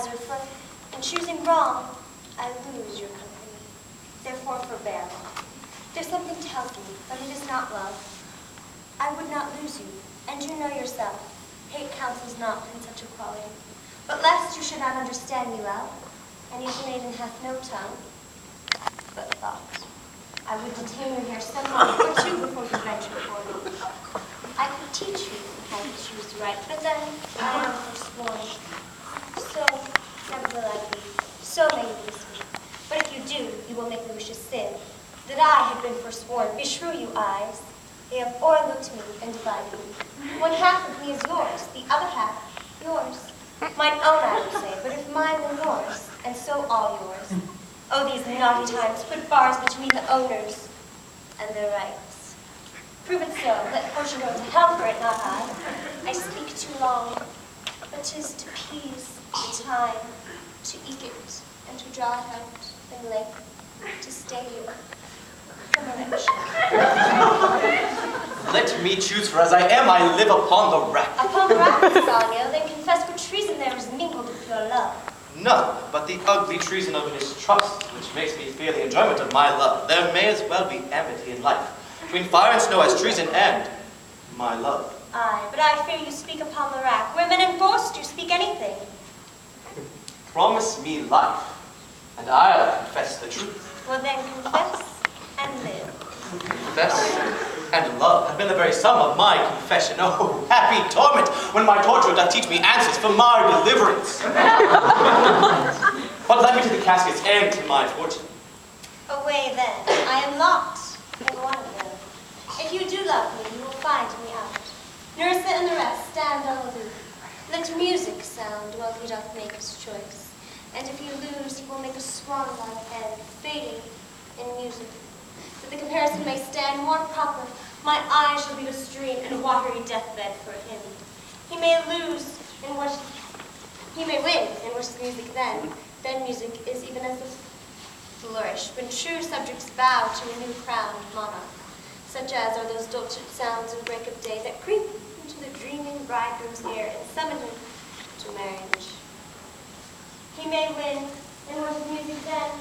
wiser, for in choosing wrong, I lose your company. Therefore forbear. There's something tells me, but it is not love. I would not lose you, and you know yourself. Hate counsels not in such equality. But lest you should not understand me well, and each maiden hath no tongue, but thought. I would detain you here some moment or two before you venture forward. I could teach you how to choose right, but then I am forsworn. So, never will I be. So may you be sweet. But if you do, you will make me wish a sin, that I had been forsworn. Beshrew you, eyes. They have o'erlooked me and divided me. One half of me is yours, the other half yours. Mine own, I would say, but if mine were yours, and so all yours. Oh, these naughty times put bars between the owners and their rights. Prove it so, let fortune go to hell for it, not I. I speak too long, but 'tis to appease the time, to eke it, and to draw it out in length, to stay you from election. Let me choose, for as I am, I live upon the rack. Upon the rack, Sasanio, then confess what treason there is mingled with your love. None but the ugly treason of mistrust, which makes me fear the enjoyment of my love. There may as well be amity in life, between fire and snow as treason and my love. Aye, but I fear you speak upon the rack, where men enforced you speak anything. Promise me life, and I'll confess the truth. Well then confess and live. Confess and love have been the very sum of my confession. Oh, happy torment, when my torturer doth teach me answers for my deliverance. But let me to the caskets and to my fortune. Away then, I am locked in one of them. If you do love me, you will find me out. Nerissa and the rest stand aloof. Let music sound while he doth make his choice. And if you lose, he will make a swan-like head, fading in music. That the comparison may stand more proper, my eyes shall be the stream and watery deathbed for him. He may lose in what he may win in what is music then. Then music is even as the flourish, when true subjects bow to a new crowned monarch, such as are those dulcet sounds of break of day that creep into the dreaming bridegroom's ear and summon him to marriage. He may win in what is music then.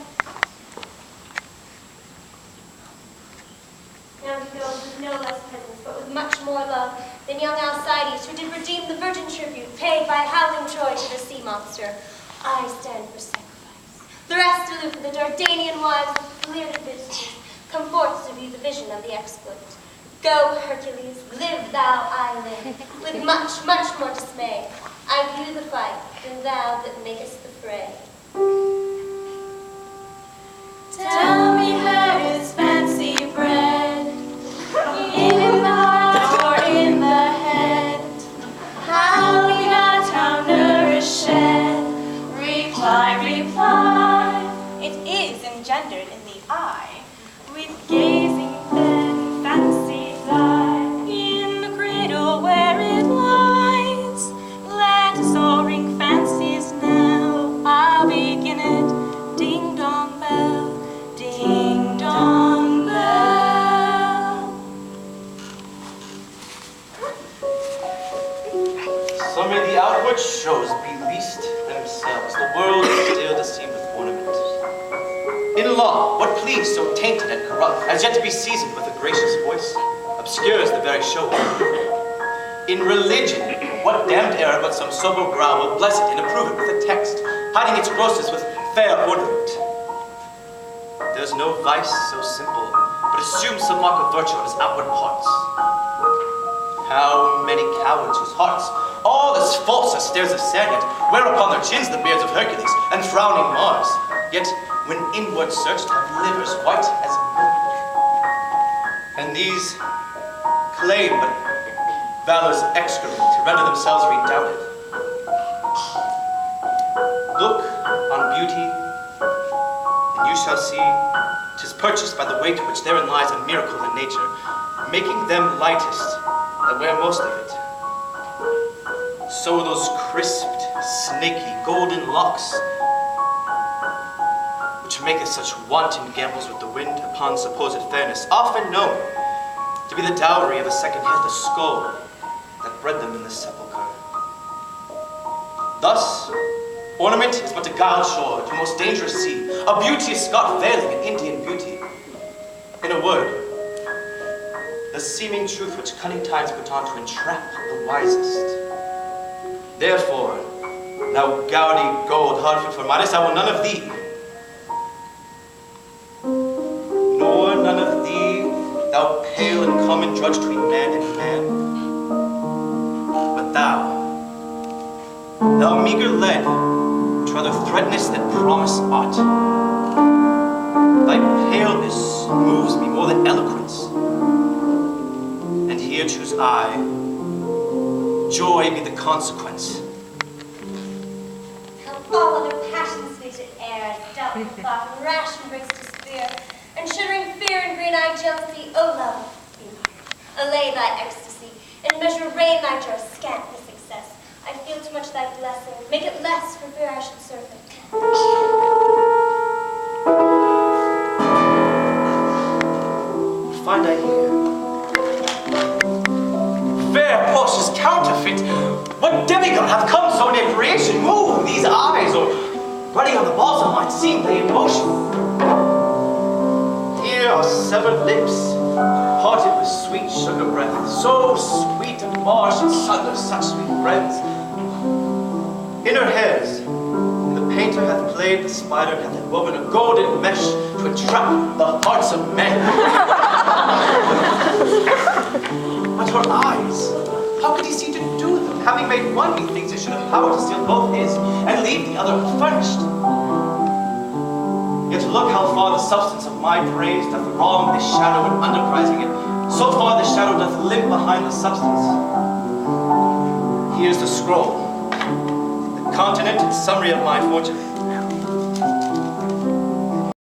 Now he goes with no less presence, but with much more love than young Alcides, who did redeem the virgin tribute paid by howling Troy to the sea monster. I stand for sacrifice. The rest aloof of the Dardanian wives with clear visage come forth to view the vision of the exploit. Go, Hercules, live thou, I live, with much, much more dismay. I view the fight than thou that makest the fray. Tell me how is fancy bred, in the heart or in the head? How we got how nourished? Reply, reply. It is engendered in the eye. With gazing then fancy fly in the cradle where it lies. Let soaring fancies now. I'll begin it. Ding dong bell, ding dong bell. So may the outward shows be least themselves, the world still deceived with ornament. In law, what pleas so tainted and corrupt, as yet to be seasoned with a gracious voice, obscures the very show. In religion, what damned error but some sober brow will bless it and approve it with a text, hiding its grossness with fair ornament. There's no vice so simple, but assumes some mark of virtue on his outward parts. How many cowards whose hearts, all as false as stairs of sand, yet wear upon their chins the beards of Hercules and frowning Mars, yet when inward searched have livers white as milk. And these claim but valor's excrement to render themselves redoubted. Look on beauty, and you shall see 'tis purchased by the weight which therein lies a miracle in nature, making them lightest that wear most of it. So those crisped, snaky, golden locks, which maketh such wanton gambols with the wind upon supposed fairness, often known to be the dowry of a second head, the skull that bred them in the sepulchre. Thus, Ornament is but a guiled shore to a most dangerous sea, a beauteous Scot veiling an Indian beauty. In a word, the seeming truth which cunning times put on to entrap the wisest. Therefore, thou gaudy gold hard for Midas, I will none of thee. Nor none of thee, thou pale and common drudge between man and man. But thou meager lead, which rather threatenest than promise aught. Thy paleness moves me more than eloquence. And here choose I, joy be the consequence. Help all other passions fade to air, doubt and thought, and rash embrace despair, and shuddering fear and green-eyed jealousy, O love, be mine. Allay thy ecstasy, in measure rain thy joy, scant the success. I feel too much thy blessing, make it less for fear I should serve it. Find I here fair Portia's counterfeit. What demigod hath come so near creation? Move these eyes, or running on the balls of mine seem they in motion. Here are severed lips, parted with sweet sugar breath, so sweet and far should sunder such sweet friends. In her hairs, the painter hath played, the spider hath woven a golden mesh to entrap the hearts of men. But her eyes, how could he see to do them? Having made one, methinks it should have power to steal both his and leave the other unfurnished. Yet look how far the substance of my praise doth wrong this shadow in underprizing it. So far the shadow doth limp behind the substance. Here's the scroll, the continent and summary of my fortune.